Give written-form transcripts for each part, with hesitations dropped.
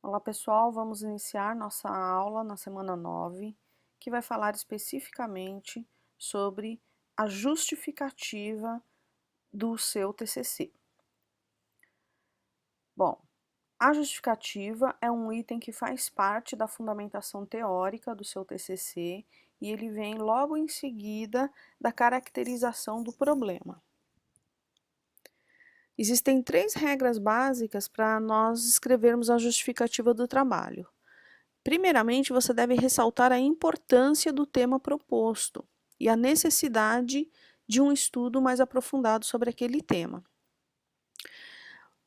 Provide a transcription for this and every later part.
Olá pessoal, vamos iniciar nossa aula na semana 9, que vai falar especificamente sobre a justificativa do seu TCC. Bom, a justificativa é um item que faz parte da fundamentação teórica do seu TCC e ele vem logo em seguida da caracterização do problema. Existem 3 regras básicas para nós escrevermos a justificativa do trabalho. Primeiramente, você deve ressaltar a importância do tema proposto e a necessidade de um estudo mais aprofundado sobre aquele tema.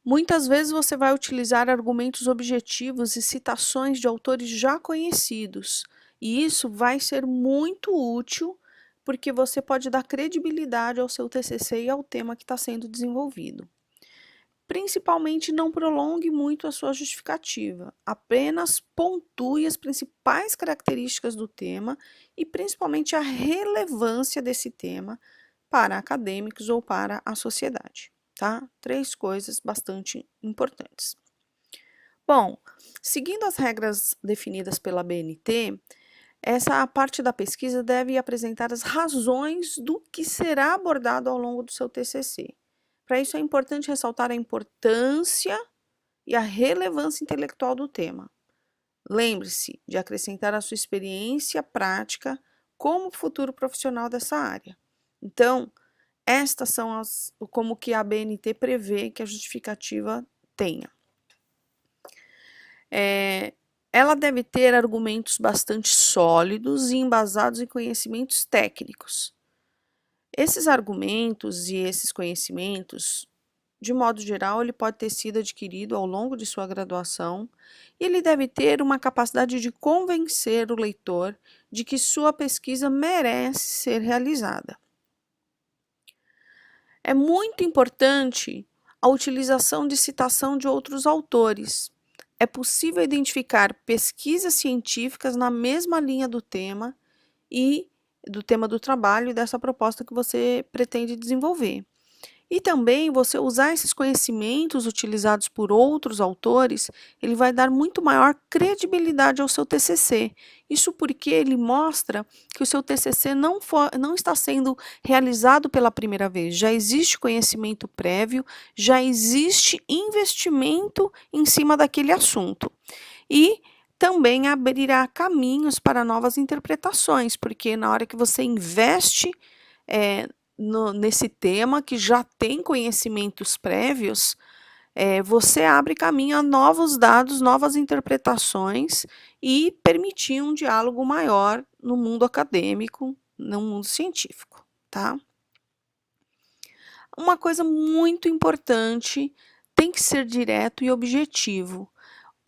Muitas vezes você vai utilizar argumentos objetivos e citações de autores já conhecidos, e isso vai ser muito útil porque você pode dar credibilidade ao seu TCC e ao tema que está sendo desenvolvido. Principalmente, não prolongue muito a sua justificativa, apenas pontue as principais características do tema e principalmente a relevância desse tema para acadêmicos ou para a sociedade, tá? 3 coisas bastante importantes. Bom, seguindo as regras definidas pela BNT, essa parte da pesquisa deve apresentar as razões do que será abordado ao longo do seu TCC. Para isso é importante ressaltar a importância e a relevância intelectual do tema. Lembre-se de acrescentar a sua experiência prática como futuro profissional dessa área. Então, estas são como que a BNT prevê que a justificativa tenha. Ela deve ter argumentos bastante sólidos e embasados em conhecimentos técnicos. Esses argumentos e esses conhecimentos, de modo geral, ele pode ter sido adquirido ao longo de sua graduação e ele deve ter uma capacidade de convencer o leitor de que sua pesquisa merece ser realizada. É muito importante a utilização de citação de outros autores. É possível identificar pesquisas científicas na mesma linha do tema e do tema do trabalho e dessa proposta que você pretende desenvolver. E também você usar esses conhecimentos utilizados por outros autores, ele vai dar muito maior credibilidade ao seu TCC. Isso porque ele mostra que o seu TCC não está sendo realizado pela primeira vez. Já existe conhecimento prévio, já existe investimento em cima daquele assunto. E também abrirá caminhos para novas interpretações, porque na hora que você investe nesse tema, que já tem conhecimentos prévios, você abre caminho a novos dados, novas interpretações e permitir um diálogo maior no mundo acadêmico, no mundo científico, tá? Uma coisa muito importante, tem que ser direto e objetivo.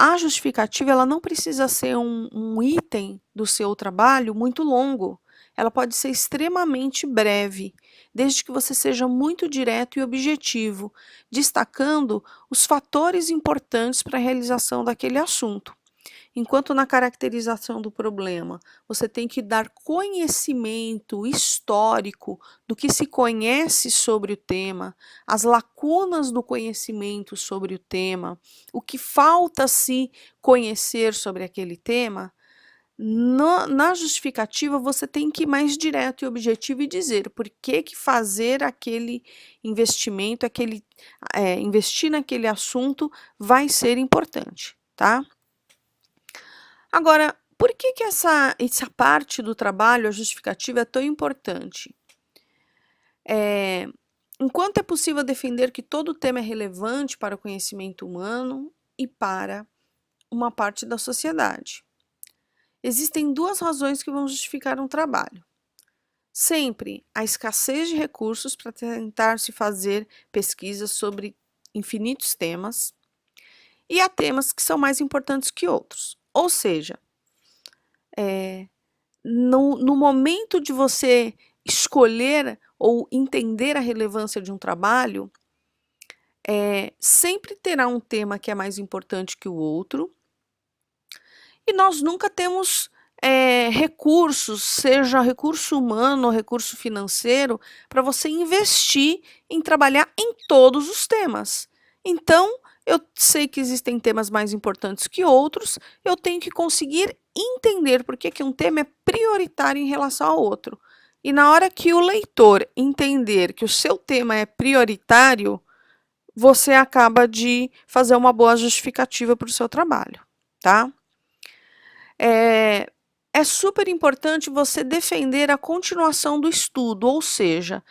A justificativa ela não precisa ser um item do seu trabalho muito longo. Ela pode ser extremamente breve, desde que você seja muito direto e objetivo, destacando os fatores importantes para a realização daquele assunto. Enquanto na caracterização do problema, você tem que dar conhecimento histórico do que se conhece sobre o tema, as lacunas do conhecimento sobre o tema, o que falta se conhecer sobre aquele tema, na justificativa você tem que ir mais direto e objetivo e dizer por que fazer aquele investimento, investir naquele assunto vai ser importante, tá? Agora, por que essa parte do trabalho, a justificativa, é tão importante? Enquanto é possível defender que todo tema é relevante para o conhecimento humano e para uma parte da sociedade, existem 2 razões que vão justificar um trabalho. Sempre a escassez de recursos para tentar se fazer pesquisas sobre infinitos temas e há temas que são mais importantes que outros. Ou seja, no momento de você escolher ou entender a relevância de um trabalho, sempre terá um tema que é mais importante que o outro, e nós nunca temos recursos, seja recurso humano ou recurso financeiro, para você investir em trabalhar em todos os temas. Então, eu sei que existem temas mais importantes que outros, eu tenho que conseguir entender por que um tema é prioritário em relação ao outro. E na hora que o leitor entender que o seu tema é prioritário, você acaba de fazer uma boa justificativa para o seu trabalho, tá? É super importante você defender a continuação do estudo, ou seja,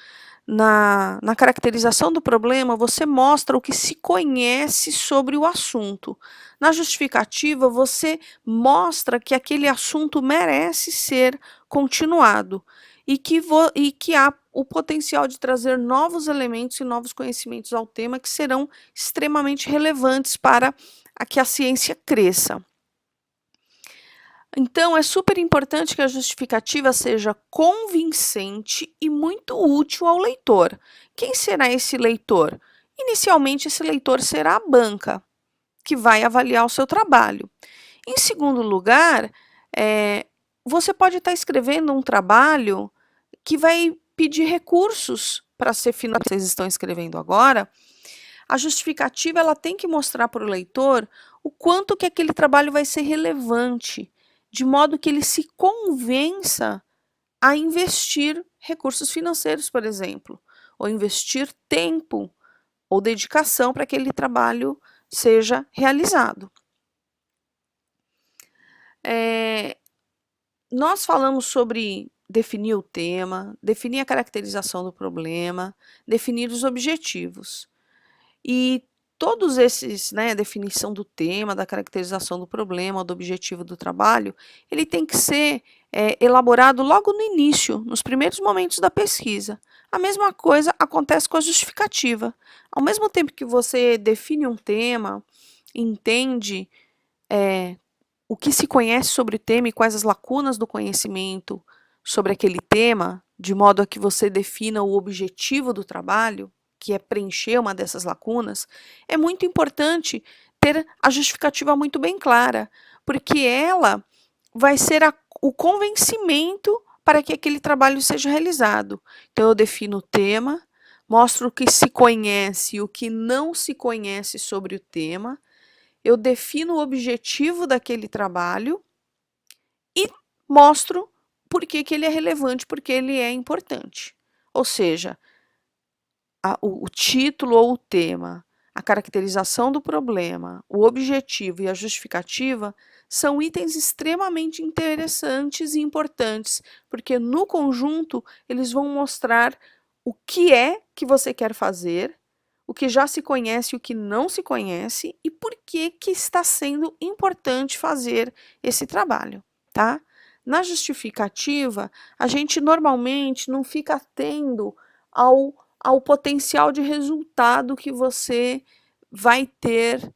na caracterização do problema, você mostra o que se conhece sobre o assunto. Na justificativa, você mostra que aquele assunto merece ser continuado e que há o potencial de trazer novos elementos e novos conhecimentos ao tema que serão extremamente relevantes para que a ciência cresça. Então, é super importante que a justificativa seja convincente e muito útil ao leitor. Quem será esse leitor? Inicialmente, esse leitor será a banca, que vai avaliar o seu trabalho. Em segundo lugar, você pode estar escrevendo um trabalho que vai pedir recursos para ser financiado. Vocês estão escrevendo agora. A justificativa ela tem que mostrar para o leitor o quanto que aquele trabalho vai ser relevante, de modo que ele se convença a investir recursos financeiros, por exemplo, ou investir tempo ou dedicação para que aquele trabalho seja realizado. Nós falamos sobre definir o tema, definir a caracterização do problema, definir os objetivos. E todos esses, a definição do tema, da caracterização do problema, do objetivo do trabalho, ele tem que ser elaborado logo no início, nos primeiros momentos da pesquisa. A mesma coisa acontece com a justificativa. Ao mesmo tempo que você define um tema, entende o que se conhece sobre o tema e quais as lacunas do conhecimento sobre aquele tema, de modo a que você defina o objetivo do trabalho, que é preencher uma dessas lacunas, é muito importante ter a justificativa muito bem clara, porque ela vai ser o convencimento para que aquele trabalho seja realizado. Então, eu defino o tema, mostro o que se conhece e o que não se conhece sobre o tema, eu defino o objetivo daquele trabalho e mostro por que ele é relevante, porque ele é importante. Ou seja, o título ou o tema, a caracterização do problema, o objetivo e a justificativa são itens extremamente interessantes e importantes, porque no conjunto eles vão mostrar o que é que você quer fazer, o que já se conhece e o que não se conhece e por que está sendo importante fazer esse trabalho, tá? Na justificativa, a gente normalmente não fica atendo ao potencial de resultado que você vai ter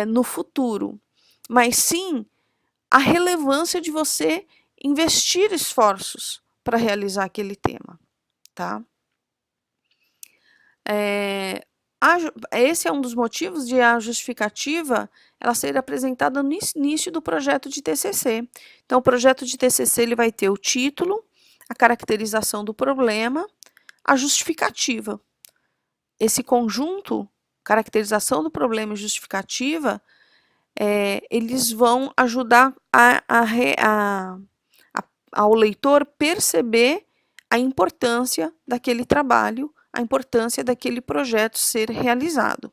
no futuro, mas sim a relevância de você investir esforços para realizar aquele tema, tá? Esse é um dos motivos de a justificativa ela ser apresentada no início do projeto de TCC. Então, o projeto de TCC ele vai ter o título, a caracterização do problema, a justificativa. Esse conjunto, caracterização do problema e justificativa, eles vão ajudar ao leitor perceber a importância daquele trabalho, a importância daquele projeto ser realizado.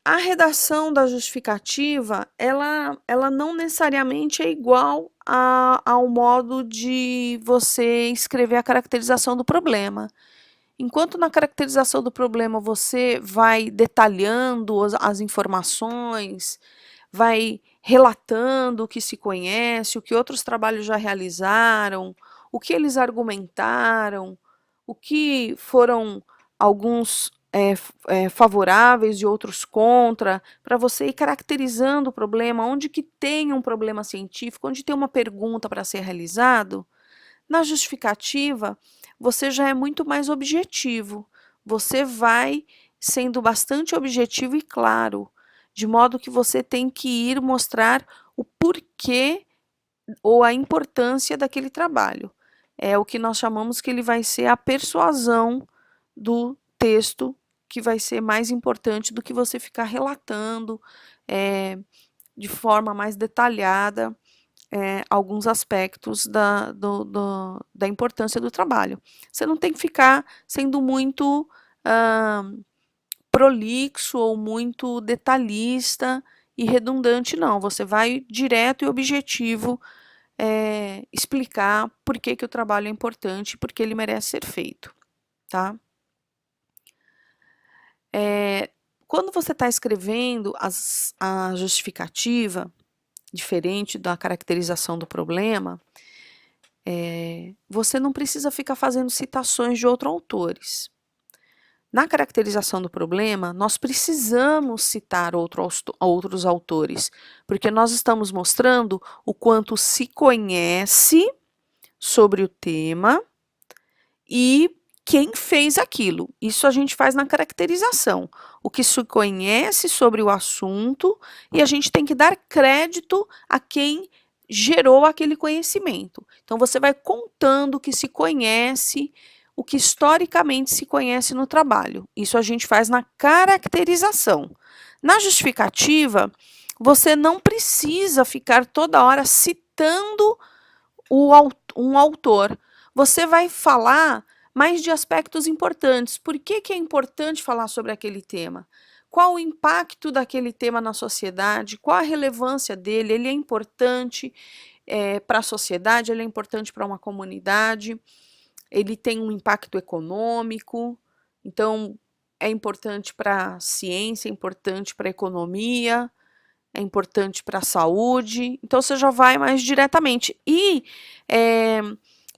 A redação da justificativa, ela não necessariamente é igual ao modo de você escrever a caracterização do problema. Enquanto na caracterização do problema você vai detalhando as informações, vai relatando o que se conhece, o que outros trabalhos já realizaram, o que eles argumentaram, o que foram alguns favoráveis e outros contra, para você ir caracterizando o problema, onde que tem um problema científico, onde tem uma pergunta para ser realizado. Na justificativa, você já é muito mais objetivo, você vai sendo bastante objetivo e claro, de modo que você tem que ir mostrar o porquê ou a importância daquele trabalho. É o que nós chamamos que ele vai ser a persuasão do texto, que vai ser mais importante do que você ficar relatando de forma mais detalhada alguns aspectos da importância do trabalho. Você não tem que ficar sendo muito prolixo ou muito detalhista e redundante, não. Você vai direto e objetivo explicar por que o trabalho é importante, porque ele merece ser feito, tá? Quando você está escrevendo a justificativa, diferente da caracterização do problema, você não precisa ficar fazendo citações de outros autores. Na caracterização do problema, nós precisamos citar outros autores, porque nós estamos mostrando o quanto se conhece sobre o tema e quem fez aquilo. Isso a gente faz na caracterização. O que se conhece sobre o assunto e a gente tem que dar crédito a quem gerou aquele conhecimento. Então você vai contando o que se conhece, o que historicamente se conhece no trabalho. Isso a gente faz na caracterização. Na justificativa, você não precisa ficar toda hora citando um autor. Você vai falar mais de aspectos importantes. Por que é importante falar sobre aquele tema? Qual o impacto daquele tema na sociedade? Qual a relevância dele? Ele é importante para a sociedade? Ele é importante para uma comunidade? Ele tem um impacto econômico? Então, é importante para a ciência, é importante para a economia, é importante para a saúde. Então, você já vai mais diretamente. E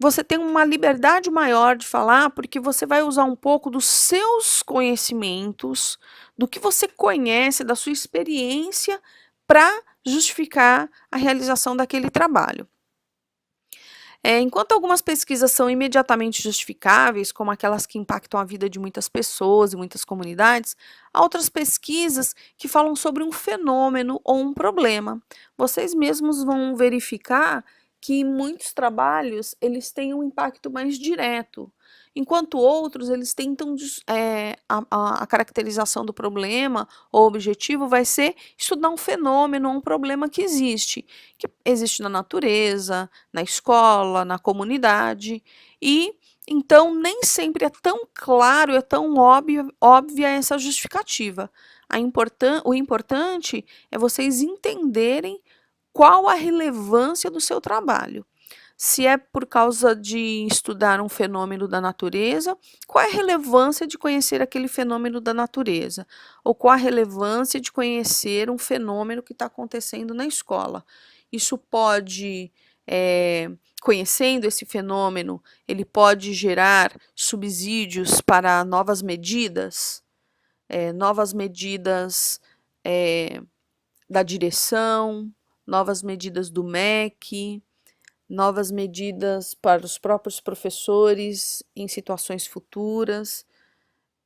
você tem uma liberdade maior de falar, porque você vai usar um pouco dos seus conhecimentos, do que você conhece, da sua experiência, para justificar a realização daquele trabalho. Enquanto algumas pesquisas são imediatamente justificáveis, como aquelas que impactam a vida de muitas pessoas e muitas comunidades, há outras pesquisas que falam sobre um fenômeno ou um problema. Vocês mesmos vão verificar que muitos trabalhos eles têm um impacto mais direto, enquanto outros eles tentam a caracterização do problema ou objetivo vai ser estudar um fenômeno ou um problema que existe na natureza, na escola, na comunidade, e então nem sempre é tão claro, é tão óbvia essa justificativa. O importante é vocês entenderem qual a relevância do seu trabalho. Se é por causa de estudar um fenômeno da natureza, qual é a relevância de conhecer aquele fenômeno da natureza? Ou qual a relevância de conhecer um fenômeno que está acontecendo na escola? Isso pode, conhecendo esse fenômeno, ele pode gerar subsídios para novas medidas da direção, novas medidas do MEC, novas medidas para os próprios professores em situações futuras.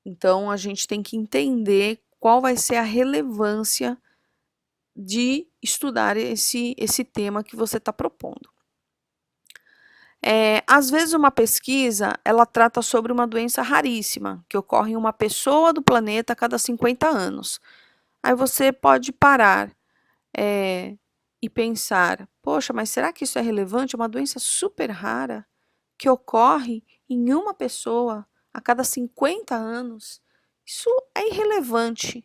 Então, a gente tem que entender qual vai ser a relevância de estudar esse tema que você está propondo. Às vezes, uma pesquisa, ela trata sobre uma doença raríssima, que ocorre em uma pessoa do planeta a cada 50 anos. Aí você pode parar e pensar, poxa, mas será que isso é relevante? É uma doença super rara que ocorre em uma pessoa a cada 50 anos. Isso é irrelevante.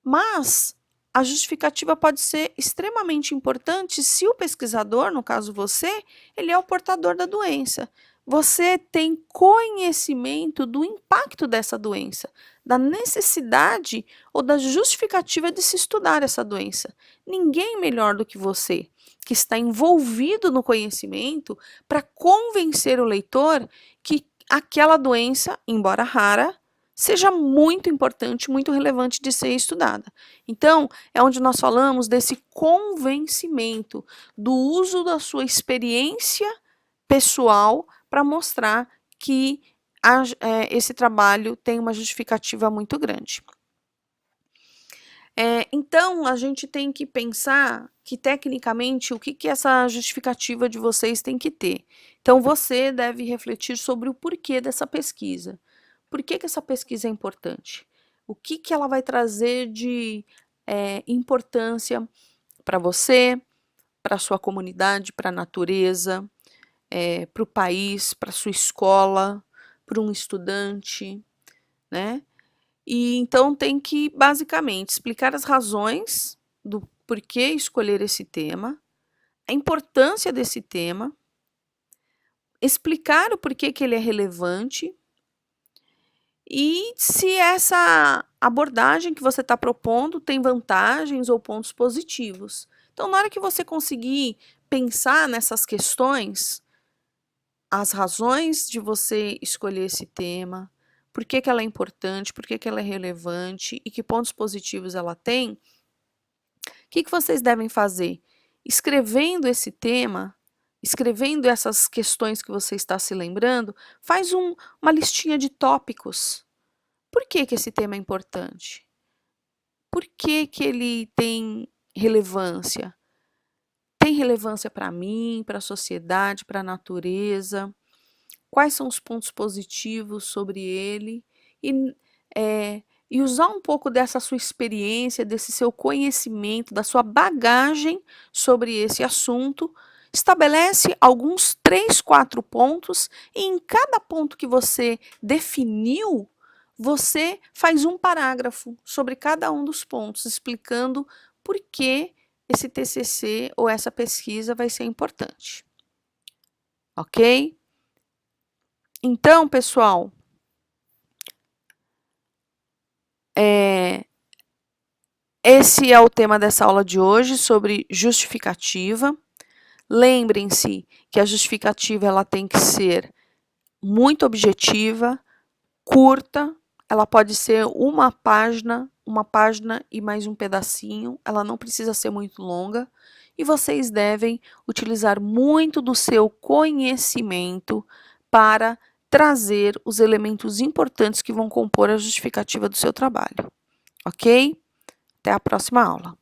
Mas a justificativa pode ser extremamente importante se o pesquisador, no caso você, ele é o portador da doença. Você tem conhecimento do impacto dessa doença, da necessidade ou da justificativa de se estudar essa doença. Ninguém melhor do que você, que está envolvido no conhecimento, para convencer o leitor que aquela doença, embora rara, seja muito importante, muito relevante de ser estudada. Então, é onde nós falamos desse convencimento, do uso da sua experiência pessoal para mostrar que esse trabalho tem uma justificativa muito grande. Então, a gente tem que pensar que, tecnicamente, o que essa justificativa de vocês tem que ter. Então, você deve refletir sobre o porquê dessa pesquisa. Por que essa pesquisa é importante? O que ela vai trazer de importância para você, para a sua comunidade, para a natureza, para o país, para a sua escola, para um estudante, né? E então tem que, basicamente, explicar as razões do porquê escolher esse tema, a importância desse tema, explicar o porquê que ele é relevante e se essa abordagem que você está propondo tem vantagens ou pontos positivos. Então, na hora que você conseguir pensar nessas questões, as razões de você escolher esse tema, por que ela é importante, por que ela é relevante e que pontos positivos ela tem, o que vocês devem fazer? Escrevendo esse tema, escrevendo essas questões que você está se lembrando, faz uma listinha de tópicos. Por que esse tema é importante? Por que ele tem relevância? Tem relevância para mim, para a sociedade, para a natureza? Quais são os pontos positivos sobre ele? E usar um pouco dessa sua experiência, desse seu conhecimento, da sua bagagem sobre esse assunto, estabelece alguns 3, 4 pontos e em cada ponto que você definiu, você faz um parágrafo sobre cada um dos pontos, explicando por que esse TCC ou essa pesquisa vai ser importante. Ok? Então, pessoal, esse é o tema dessa aula de hoje sobre justificativa. Lembrem-se que a justificativa ela tem que ser muito objetiva, curta, ela pode ser uma página e mais um pedacinho, ela não precisa ser muito longa, e vocês devem utilizar muito do seu conhecimento para trazer os elementos importantes que vão compor a justificativa do seu trabalho. Ok? Até a próxima aula.